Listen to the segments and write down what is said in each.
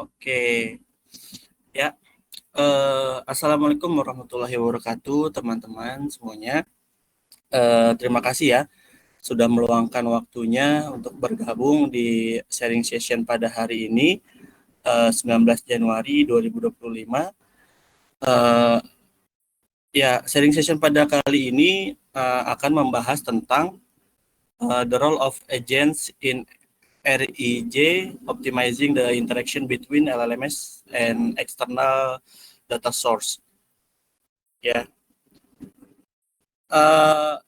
Oke, ya. Assalamualaikum warahmatullahi wabarakatuh, teman-teman semuanya. Terima kasih ya sudah meluangkan waktunya untuk bergabung di sharing session pada hari ini, 19 Januari 2025. Eh, ya, sharing session pada kali ini akan membahas tentang the role of agents in REJ, optimizing the interaction between LLMs and external data source. Ya, uh,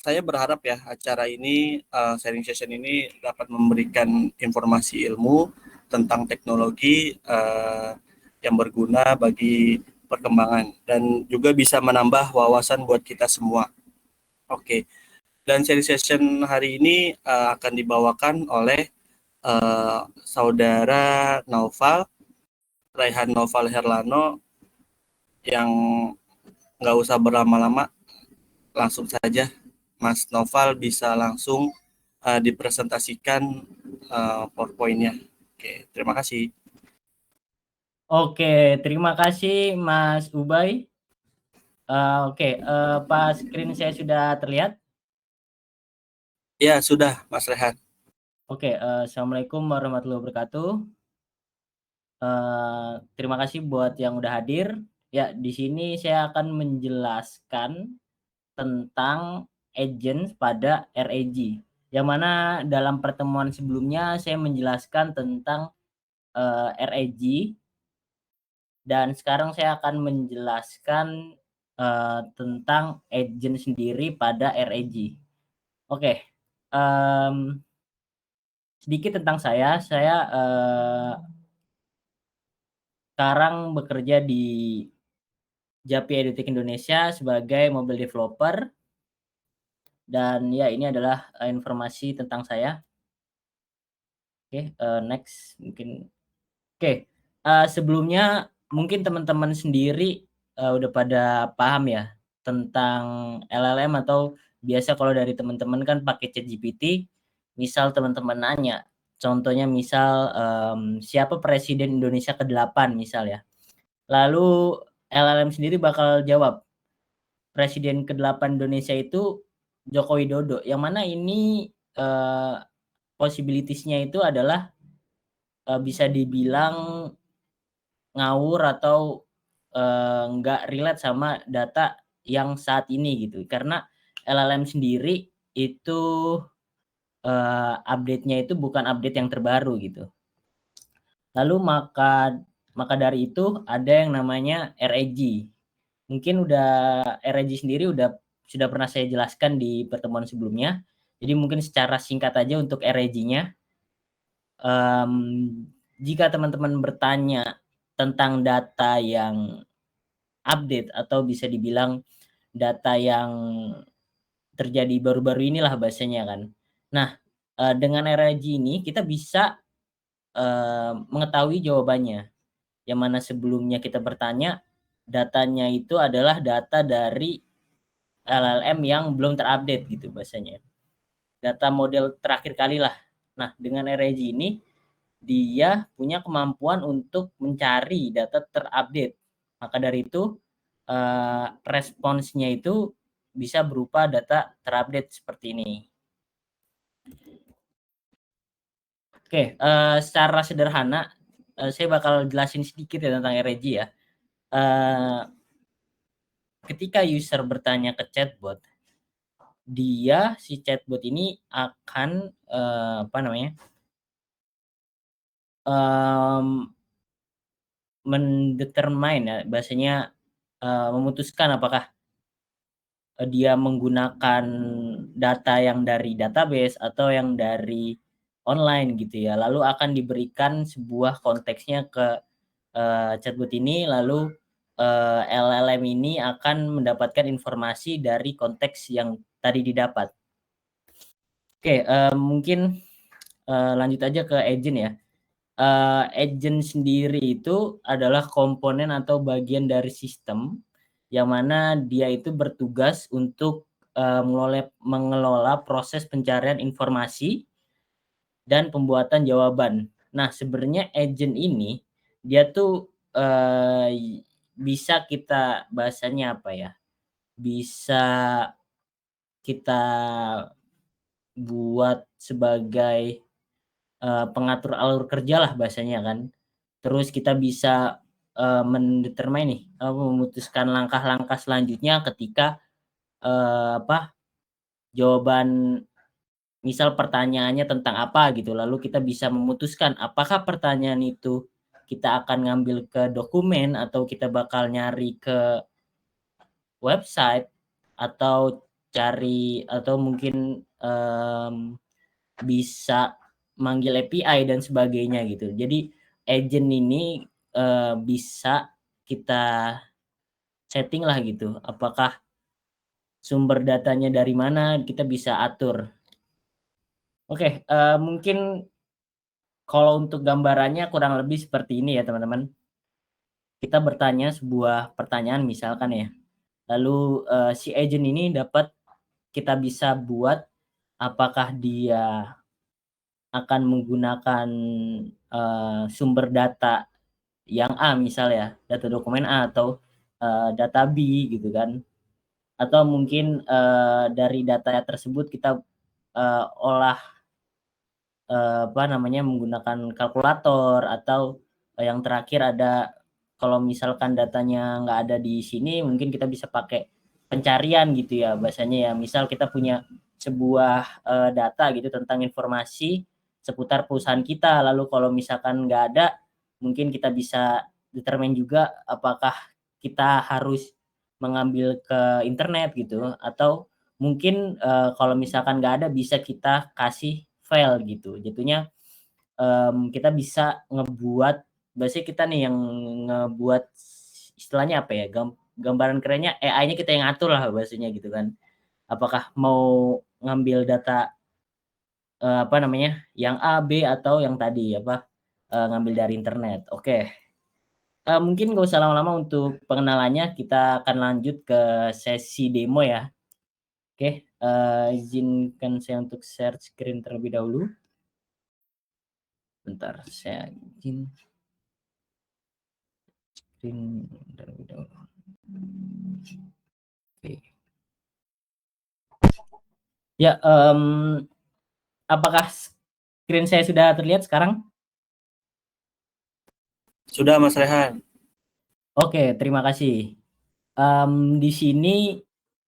saya berharap ya acara ini, sharing session ini dapat memberikan informasi ilmu tentang teknologi yang berguna bagi perkembangan dan juga bisa menambah wawasan buat kita semua. Oke, dan sharing session hari ini akan dibawakan oleh saudara Naufal, Raihan Naufal Herlano, yang nggak usah berlama-lama, langsung saja Mas Noval bisa langsung dipresentasikan PowerPoint-nya. Oke, terima kasih. Oke, terima kasih Mas Ubay. Pak screen saya sudah terlihat? Ya, sudah Mas Rehan. Oke, Assalamualaikum warahmatullahi wabarakatuh. Terima kasih buat yang udah hadir. Ya, di sini saya akan menjelaskan tentang agent pada RAG. Yang mana dalam pertemuan sebelumnya saya menjelaskan tentang RAG, dan sekarang saya akan menjelaskan tentang agent sendiri pada RAG. Oke, sedikit tentang saya. Saya sekarang bekerja di Japi EduTech Indonesia sebagai mobile developer. Dan ya, ini adalah informasi tentang saya. Oke, next mungkin. Oke, sebelumnya mungkin teman-teman sendiri udah pada paham ya tentang LLM, atau biasa kalau dari teman-teman kan pakai ChatGPT. Misal teman-teman nanya, contohnya misal siapa presiden Indonesia ke-8 misal ya. Lalu LLM sendiri bakal jawab, presiden ke-8 Indonesia itu Joko Widodo. Yang mana ini possibilities-nya itu adalah bisa dibilang ngawur atau nggak relate sama data yang saat ini gitu. Karena LLM sendiri itu update-nya itu bukan update yang terbaru gitu. Lalu maka dari itu ada yang namanya RAG. Mungkin RAG sendiri sudah pernah saya jelaskan di pertemuan sebelumnya. Jadi mungkin secara singkat aja untuk RAG-nya. Jika teman-teman bertanya tentang data yang update, atau bisa dibilang data yang terjadi baru-baru inilah bahasanya kan. Nah, dengan RAG ini kita bisa mengetahui jawabannya. Yang mana sebelumnya kita bertanya, datanya itu adalah data dari LLM yang belum terupdate gitu bahasanya. Data model terakhir kali lah. Nah, dengan RAG ini dia punya kemampuan untuk mencari data terupdate. Maka dari itu responsnya itu bisa berupa data terupdate seperti ini. Oke, secara sederhana saya bakal jelasin sedikit ya tentang RAG ya. Ketika user bertanya ke chatbot, si chatbot ini akan mendetermine ya, bahasanya memutuskan apakah dia menggunakan data yang dari database atau yang dari online gitu ya. Lalu akan diberikan sebuah konteksnya ke chatbot ini, lalu LLM ini akan mendapatkan informasi dari konteks yang tadi didapat. Oke, mungkin lanjut aja ke agent ya. Agent sendiri itu adalah komponen atau bagian dari sistem yang mana dia itu bertugas untuk mengelola proses pencarian informasi dan pembuatan jawaban. Nah, sebenarnya agent ini dia tuh bisa kita bahasanya apa ya? Bisa kita buat sebagai pengatur alur kerja lah bahasanya kan. Terus kita bisa mendetermine nih, memutuskan langkah-langkah selanjutnya ketika jawaban misal pertanyaannya tentang apa gitu, lalu kita bisa memutuskan apakah pertanyaan itu kita akan ngambil ke dokumen atau kita bakal nyari ke website atau cari atau mungkin bisa manggil API dan sebagainya gitu. Jadi agent ini bisa kita setting lah gitu, apakah sumber datanya dari mana kita bisa atur. Oke, mungkin kalau untuk gambarannya kurang lebih seperti ini ya teman-teman. Kita bertanya sebuah pertanyaan misalkan ya, lalu si agent ini dapat kita bisa buat apakah dia akan menggunakan sumber data yang A misal ya, data dokumen A atau data B gitu kan. Atau mungkin dari data tersebut kita olah menggunakan kalkulator atau yang terakhir ada kalau misalkan datanya nggak ada di sini mungkin kita bisa pakai pencarian gitu ya bahasanya ya. Misal kita punya sebuah data gitu tentang informasi seputar perusahaan kita, lalu kalau misalkan nggak ada mungkin kita bisa determine juga apakah kita harus mengambil ke internet gitu atau mungkin kalau misalkan nggak ada bisa kita kasih file gitu. Jatuhnya kita bisa ngebuat biasanya kita nih yang ngebuat istilahnya apa ya, gambaran kerennya AI-nya kita yang atur lah bahasanya gitu kan. Apakah mau ngambil data yang A, B atau yang tadi ngambil dari internet. Oke. Mungkin nggak usah lama-lama untuk pengenalannya, kita akan lanjut ke sesi demo ya. Oke, izinkan saya untuk share screen terlebih dahulu. Bentar, saya izin screen terlebih dahulu. Oke. Ya, apakah screen saya sudah terlihat sekarang? Sudah, Mas Rehan. Oke, terima kasih. Di sini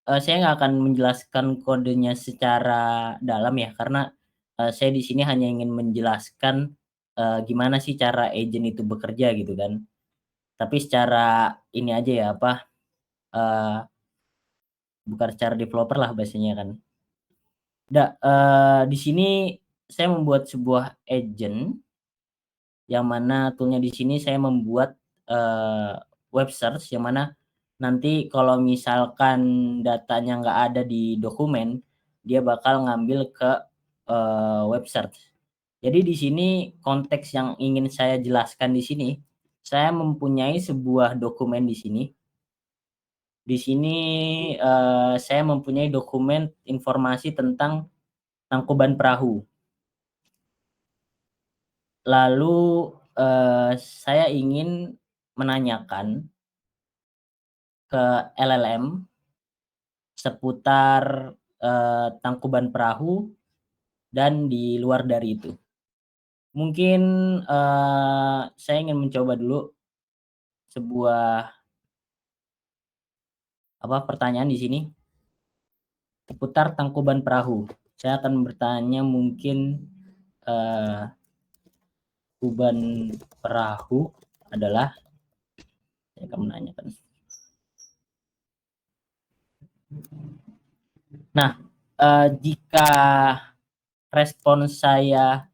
saya nggak akan menjelaskan kodenya secara dalam ya, karena saya di sini hanya ingin menjelaskan gimana sih cara agent itu bekerja gitu kan. Tapi secara ini aja ya bukan secara developer lah bahasanya kan. Di sini saya membuat sebuah agent yang mana tool-nya di sini saya membuat web search yang mana nanti kalau misalkan datanya nggak ada di dokumen, dia bakal ngambil ke web search. Jadi di sini konteks yang ingin saya jelaskan di sini, saya mempunyai sebuah dokumen di sini. Di sini saya mempunyai dokumen informasi tentang Tangkuban Perahu. Lalu saya ingin menanyakan ke LLM seputar Tangkuban Perahu dan di luar dari itu. Mungkin saya ingin mencoba dulu sebuah pertanyaan di sini seputar Tangkuban Perahu. Saya akan bertanya mungkin Tangkuban Perahu adalah, saya akan menanyakan. Nah, jika respons saya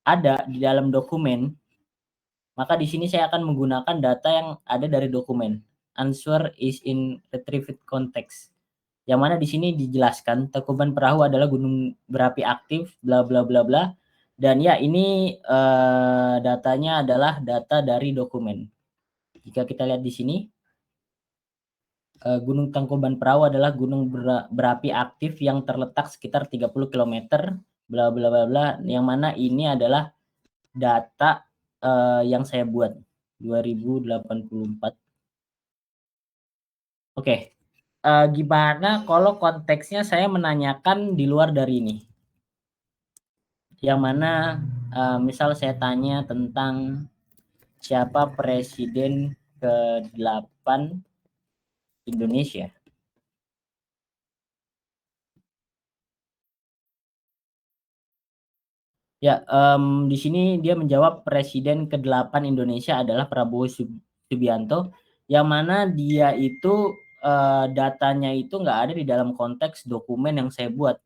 ada di dalam dokumen, maka di sini saya akan menggunakan data yang ada dari dokumen. Answer is in retrieved context. Yang mana di sini dijelaskan Tangkuban Perahu adalah gunung berapi aktif bla bla bla bla. Dan ya ini datanya adalah data dari dokumen. Jika kita lihat di sini Gunung Tangkuban Perahu adalah gunung berapi aktif yang terletak sekitar 30 km bla bla bla bla, yang mana ini adalah data yang saya buat 2084. Oke. Gimana kalau konteksnya saya menanyakan di luar dari ini? Yang mana misal saya tanya tentang siapa presiden ke-8 Indonesia. Ya, di sini dia menjawab presiden ke-8 Indonesia adalah Prabowo Subianto, yang mana dia itu datanya itu nggak ada di dalam konteks dokumen yang saya buat.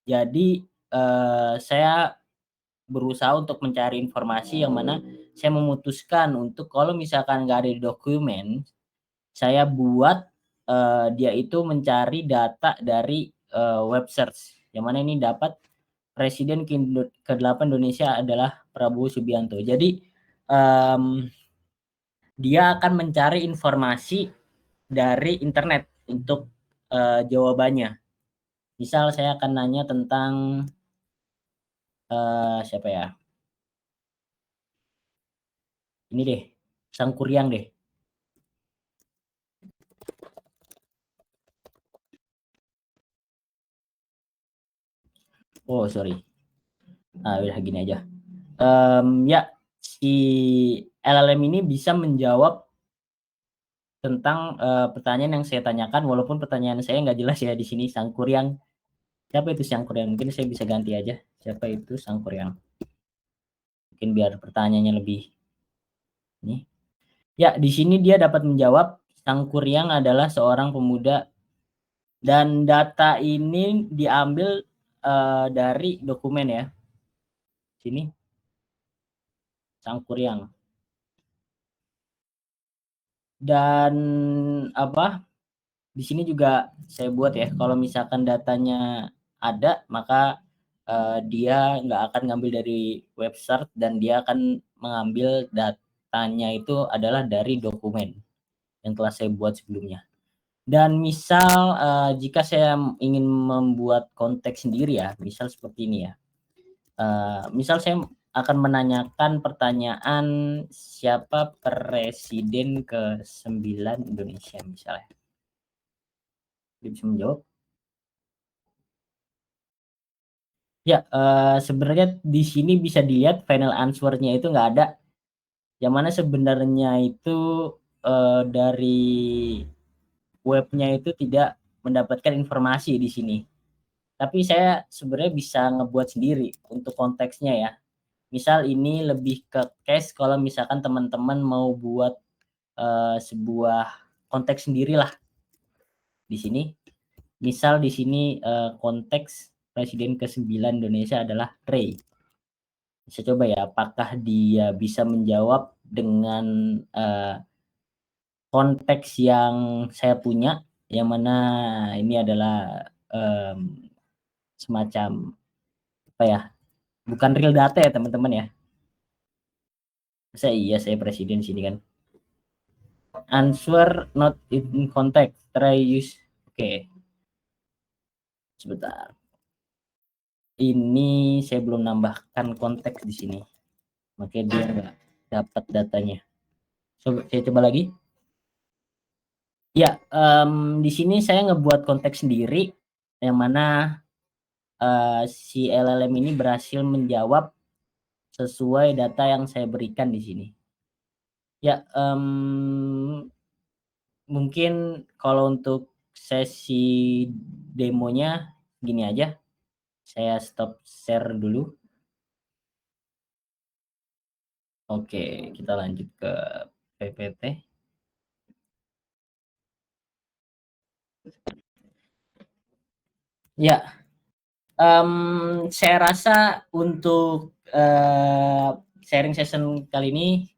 Jadi saya berusaha untuk mencari informasi yang mana saya memutuskan untuk kalau misalkan nggak ada di dokumen, saya buat dia itu mencari data dari web search, yang mana ini dapat presiden ke-8 Indonesia adalah Prabowo Subianto. Jadi dia akan mencari informasi dari internet untuk jawabannya. Misal saya akan nanya tentang siapa ya? Ini deh, Sangkuriang deh. Oh sorry. Udah gini aja. Ya, si LLM ini bisa menjawab tentang pertanyaan yang saya tanyakan, walaupun pertanyaan saya nggak jelas ya di sini. Sangkuriang, siapa itu Sangkuriang? Mungkin saya bisa ganti aja. Siapa itu Sangkuriang? Mungkin biar pertanyaannya lebih ini. Ya, di sini dia dapat menjawab Sangkuriang adalah seorang pemuda dan data ini diambil dari dokumen ya. Sini Sangkuriang. Dan apa? Di sini juga saya buat ya, kalau misalkan datanya ada, maka dia nggak akan ngambil dari website dan dia akan mengambil datanya itu adalah dari dokumen yang telah saya buat sebelumnya. Dan misal jika saya ingin membuat konteks sendiri ya, misal seperti ini ya. Misal saya akan menanyakan pertanyaan siapa presiden ke-9 Indonesia misalnya. Dia bisa menjawab. Ya, sebenarnya di sini bisa dilihat final answer-nya itu nggak ada. Yang mana sebenarnya itu dari webnya itu tidak mendapatkan informasi di sini. Tapi saya sebenarnya bisa ngebuat sendiri untuk konteksnya ya. Misal ini lebih ke case kalau misalkan teman-teman mau buat sebuah konteks sendirilah di sini. Misal di sini konteks presiden ke-9 Indonesia adalah Ray. Bisa coba ya, apakah dia bisa menjawab dengan konteks yang saya punya, yang mana ini adalah semacam apa ya, bukan real data ya teman-teman ya. Iya saya presiden sini kan. Answer not in context. Try use. Oke. Sebentar. Ini saya belum nambahkan konteks di sini. Makanya dia nggak dapat datanya. Saya coba lagi. Ya, di sini saya ngebuat konteks sendiri, yang mana si LLM ini berhasil menjawab sesuai data yang saya berikan di sini. Ya, mungkin kalau untuk sesi demonya gini aja. Saya stop share dulu. Oke, kita lanjut ke PPT. Ya, saya rasa untuk sharing session kali ini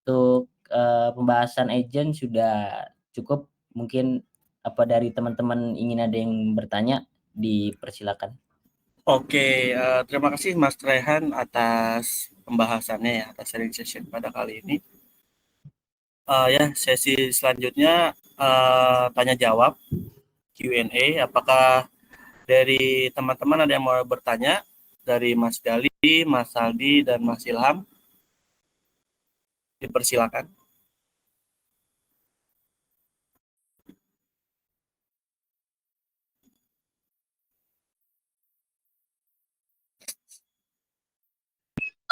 untuk pembahasan agent sudah cukup. Mungkin apa dari teman-teman ingin ada yang bertanya, dipersilakan. Oke, terima kasih Mas Rehan atas pembahasannya ya, atas sharing session pada kali ini. Ya, sesi selanjutnya tanya jawab Q&A. Apakah dari teman-teman ada yang mau bertanya dari Mas Gali Mas Saldi, dan Mas Ilham. Dipersilakan.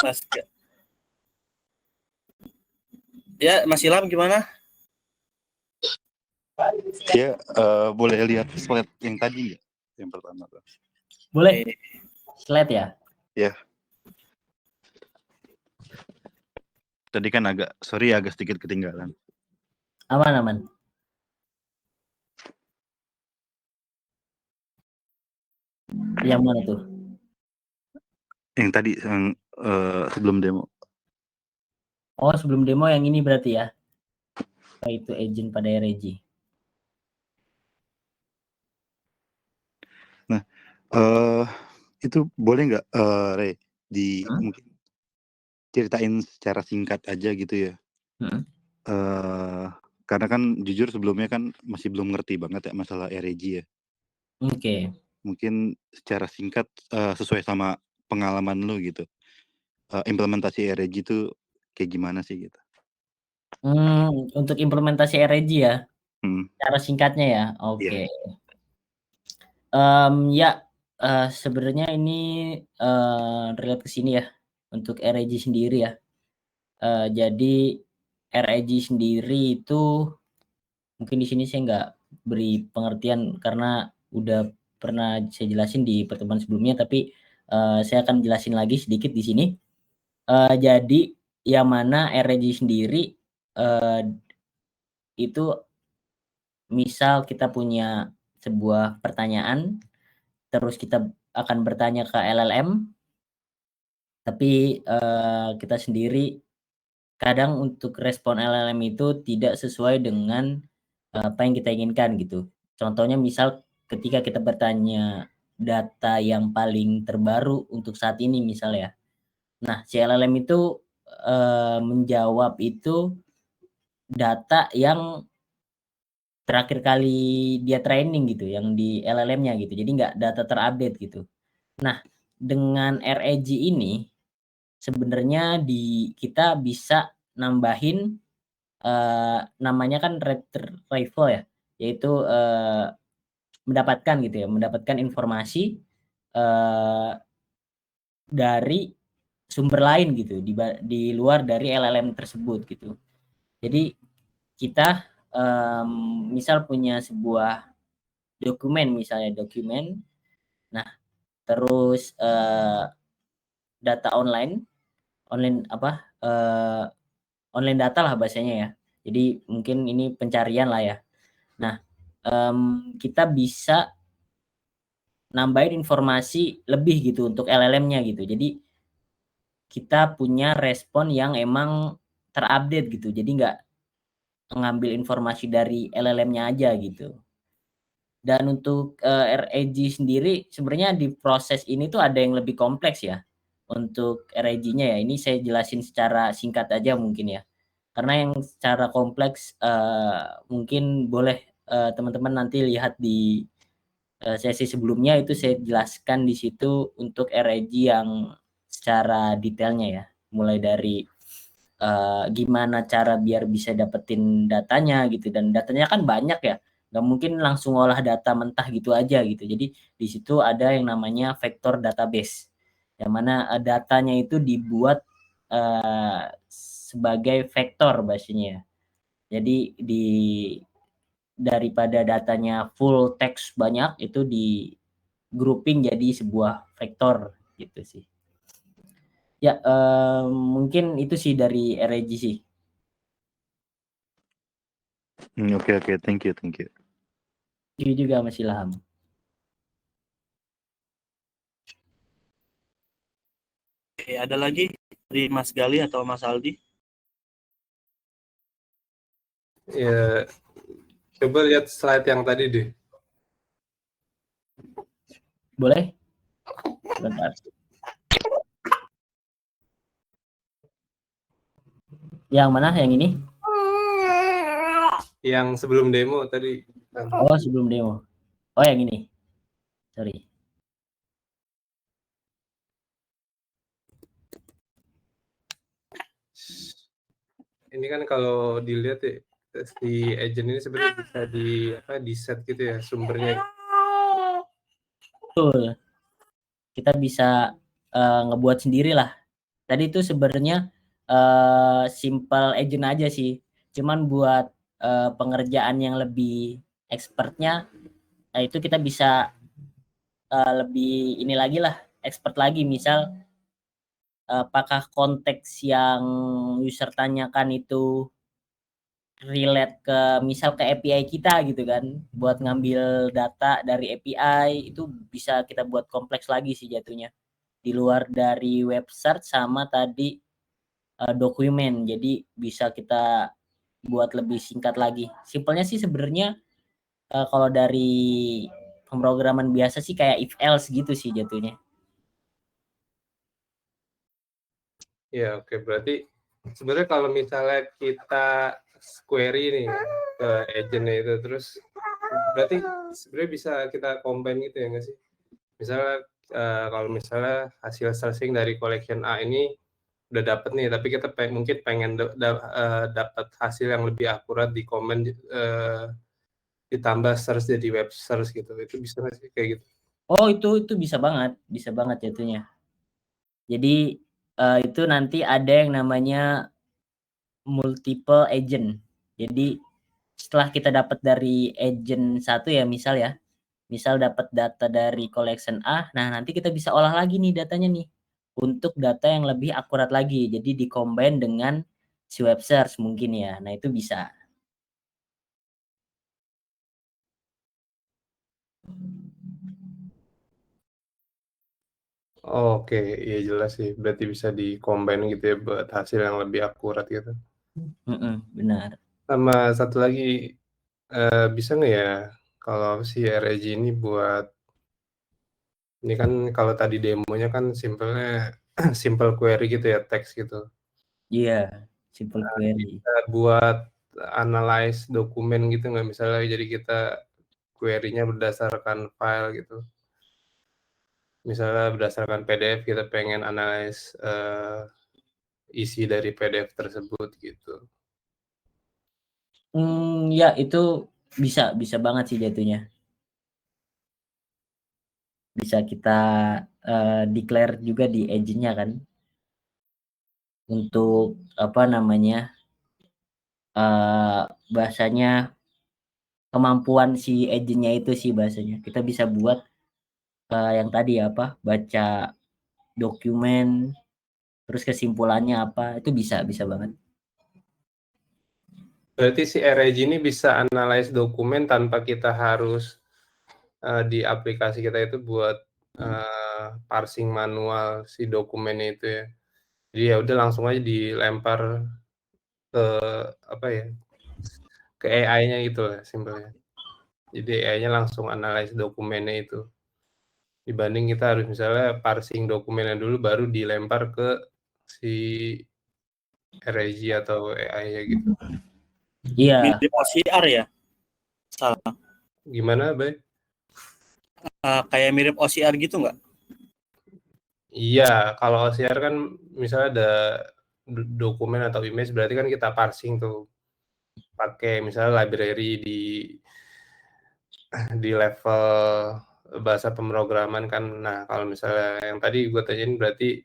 Mas, ya, Mas Ilham gimana? Ya, boleh lihat slide yang tadi nggak? Yang pertama. Boleh. Slide ya? Ya. Tadi kan agak sedikit ketinggalan. Aman. Yang mana tuh? Yang tadi yang sebelum demo. Oh, sebelum demo yang ini berarti ya? Itu agent pada REG. Nah, itu boleh nggak, Ray, mungkin ceritain secara singkat aja gitu ya? Karena kan jujur sebelumnya kan masih belum ngerti banget ya masalah REG ya. Oke. Mungkin secara singkat sesuai sama pengalaman lu gitu. Implementasi REG itu kayak gimana sih gitu? Untuk implementasi REG ya? Cara singkatnya ya? Oke. Ya, sebenarnya ini relate ke sini ya, untuk REG sendiri ya. Jadi REG sendiri itu mungkin di sini saya nggak beri pengertian karena udah pernah saya jelasin di pertemuan sebelumnya, tapi saya akan jelasin lagi sedikit di sini. Jadi yang mana REG sendiri itu misal kita punya sebuah pertanyaan, terus kita akan bertanya ke LLM, tapi kita sendiri kadang untuk respon LLM itu tidak sesuai dengan apa yang kita inginkan gitu. Contohnya misal ketika kita bertanya data yang paling terbaru untuk saat ini misal ya. Nah, si LLM itu menjawab itu data yang terakhir kali dia training gitu, yang di LLM-nya gitu. Jadi nggak data terupdate gitu. Nah, dengan REG ini sebenarnya kita bisa nambahin namanya kan retrieval ya, yaitu mendapatkan informasi dari sumber lain gitu di luar dari LLM tersebut gitu. Jadi kita misal punya sebuah dokumen, nah terus data online online data lah bahasanya ya. Jadi mungkin ini pencarian lah ya. Nah, kita bisa nambahin informasi lebih gitu untuk LLM-nya gitu. Jadi kita punya respon yang emang terupdate gitu. Jadi nggak ngambil informasi dari LLM-nya aja gitu. Dan untuk REG sendiri sebenarnya di proses ini tuh ada yang lebih kompleks ya. Untuk REG-nya ya, ini saya jelasin secara singkat aja mungkin ya. Karena yang secara kompleks mungkin boleh teman-teman nanti lihat di sesi sebelumnya, itu saya jelaskan di situ untuk REG yang secara detailnya ya. Mulai dari gimana cara biar bisa dapetin datanya gitu, dan datanya kan banyak ya. Nggak mungkin langsung olah data mentah gitu aja gitu. Jadi di situ ada yang namanya vector database. Yang mana datanya itu dibuat sebagai vektor bahasanya. Jadi daripada datanya full text banyak, itu di grouping jadi sebuah vektor gitu sih. Ya, mungkin itu sih dari REG sih. Oke, thank you. Itu juga Mas Ilham. Oke, ada lagi dari Mas Gali atau Mas Aldi? Ya, coba lihat slide yang tadi deh. Boleh? Bentar. Yang mana? Yang ini? Yang sebelum demo tadi. Oh, sebelum demo. Oh, yang ini. Sorry. ini kan kalau dilihat ya, si agent ini sebenarnya bisa di set gitu ya sumbernya. Betul. Kita bisa ngebuat sendiri lah. Tadi itu sebenarnya simple agent aja sih. Cuman buat pengerjaan yang lebih expertnya, itu kita bisa lebih ini lagi lah, expert lagi. Misal apakah konteks yang user tanyakan itu relate ke misal ke API kita gitu kan, buat ngambil data dari API itu bisa kita buat kompleks lagi sih jatuhnya, di luar dari web search sama tadi dokumen. Jadi bisa kita buat lebih singkat lagi. Simpelnya sih sebenarnya kalau dari pemrograman biasa sih kayak if else gitu sih jatuhnya. Ya, oke. Berarti sebenarnya kalau misalnya kita query nih ke agentnya itu, terus berarti sebenarnya bisa kita combine gitu ya nggak sih? Misalnya kalau misalnya hasil searching dari collection A ini udah dapet nih, tapi kita mungkin pengen dapat hasil yang lebih akurat di komen ditambah search jadi web search gitu. Itu bisa nggak sih kayak gitu? Oh itu bisa banget jatuhnya. Jadi itu nanti ada yang namanya multiple agent. Jadi setelah kita dapat dari agent satu ya, misal dapat data dari collection A, nah nanti kita bisa olah lagi nih datanya nih untuk data yang lebih akurat lagi. Jadi di-combine dengan si web search mungkin ya. Nah itu bisa. Oke, iya jelas sih. Berarti bisa di-combine gitu ya buat hasil yang lebih akurat gitu. Benar. Sama satu lagi, bisa nggak ya kalau si RAG ini buat, ini kan kalau tadi demonya kan simpelnya simple query gitu ya, teks gitu. Iya, simple query. Bisa buat analyze dokumen gitu nggak? Misalnya jadi kita query-nya berdasarkan file gitu. Misalnya berdasarkan PDF kita pengen analyze isi dari PDF tersebut gitu. Ya itu bisa banget sih jatuhnya. Bisa kita declare juga di agent-nya kan, untuk apa namanya bahasanya, kemampuan si agent-nya itu sih bahasanya. Kita bisa buat yang tadi apa, baca dokumen terus kesimpulannya apa, itu bisa banget. Berarti si RAG ini bisa analyze dokumen tanpa kita harus di aplikasi kita itu buat parsing manual si dokumennya itu ya. Jadi ya udah langsung aja dilempar ke apa ya, ke AI-nya gitu lah simpelnya. Jadi AI-nya langsung analyze dokumennya itu. Dibanding kita harus misalnya parsing dokumennya dulu baru dilempar ke si RAG atau AI-nya gitu. Iya. Mirip OCR ya? Salah. Gimana, Bay? Kayak mirip OCR gitu nggak? Iya, kalau OCR kan misalnya ada dokumen atau image, berarti kan kita parsing tuh pakai misalnya library di level bahasa pemrograman kan. Nah, kalau misalnya yang tadi gue tanyain berarti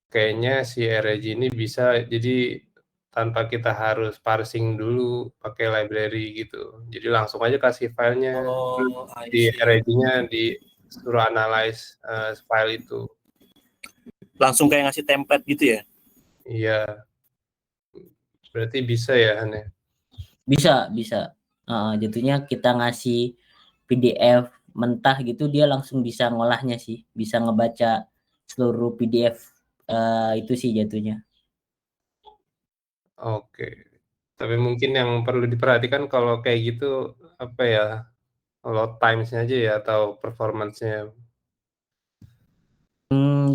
kayaknya si RAG ini bisa jadi tanpa kita harus parsing dulu pakai library gitu. Jadi langsung aja kasih filenya, di RAG-nya disuruh analyze file itu. Langsung kayak ngasih template gitu ya? Iya. Berarti bisa ya, Han ya? Bisa. Jatuhnya kita ngasih PDF mentah gitu, dia langsung bisa ngolahnya sih, bisa ngebaca seluruh PDF itu sih jatuhnya. Oke. Tapi mungkin yang perlu diperhatikan kalau kayak gitu, apa ya, load times-nya aja ya atau performance-nya?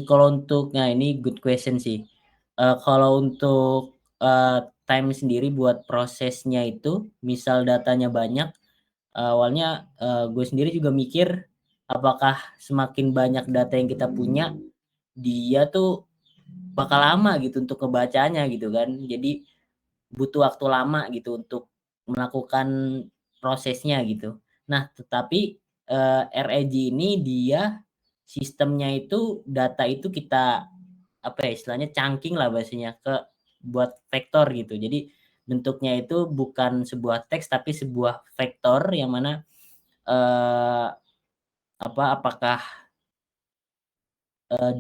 Kalau untuk, nah ini good question sih. Kalau untuk time sendiri buat prosesnya itu, misal datanya banyak, awalnya gue sendiri juga mikir apakah semakin banyak data yang kita punya, dia tuh bakal lama gitu untuk ngebacanya gitu kan. Jadi butuh waktu lama gitu untuk melakukan prosesnya gitu. Nah, tetapi RAG ini dia sistemnya itu data itu kita apa ya istilahnya chunking lah bahasanya buat vektor gitu. Jadi bentuknya itu bukan sebuah teks tapi sebuah vektor yang mana apakah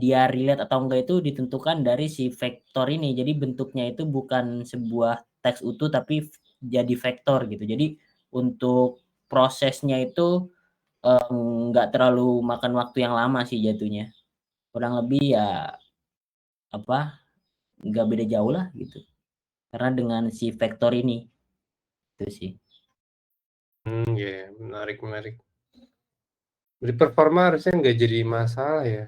dia relate atau enggak itu ditentukan dari si vektor ini. Jadi bentuknya itu bukan sebuah teks utuh tapi jadi vektor gitu. Jadi untuk prosesnya itu nggak terlalu makan waktu yang lama sih jatuhnya. Kurang lebih ya nggak beda jauh lah gitu. Karena dengan si vektor ini itu sih. Ya, menarik. Jadi performa harusnya nggak jadi masalah ya.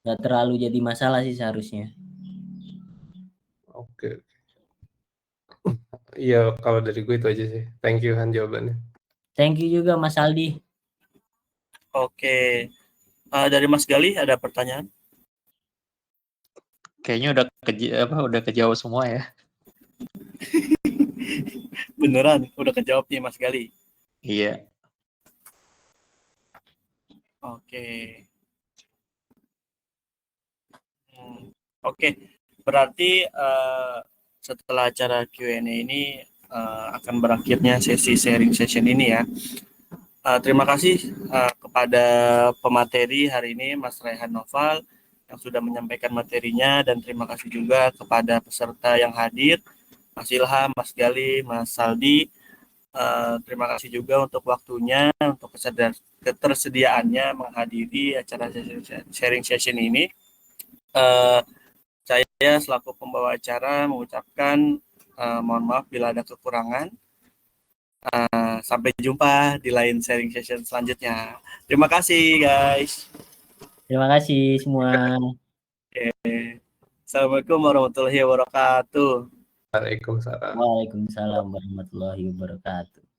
Nggak terlalu jadi masalah sih seharusnya. Oke. Iya, kalau dari gue itu aja sih. Thank you Han jawabannya. Thank you juga Mas Aldi. Oke. Dari Mas Gali ada pertanyaan? Kayaknya udah kejawab semua ya. Beneran, udah kejawab nih Mas Gali. Iya. Oke. Oke, berarti setelah acara Q&A ini akan berakhirnya sesi sharing session ini ya. Terima kasih kepada pemateri hari ini Mas Rehan Noval yang sudah menyampaikan materinya, dan terima kasih juga kepada peserta yang hadir, Mas Ilham, Mas Gali, Mas Saldi. Terima kasih juga untuk waktunya, untuk ketersediaannya menghadiri acara sharing session ini. Saya selaku pembawa acara mengucapkan mohon maaf bila ada kekurangan. Sampai jumpa di lain sharing session selanjutnya. Terima kasih guys. Terima kasih semua. Assalamualaikum warahmatullahi wabarakatuh. Waalaikumsalam. Waalaikumsalam warahmatullahi wabarakatuh.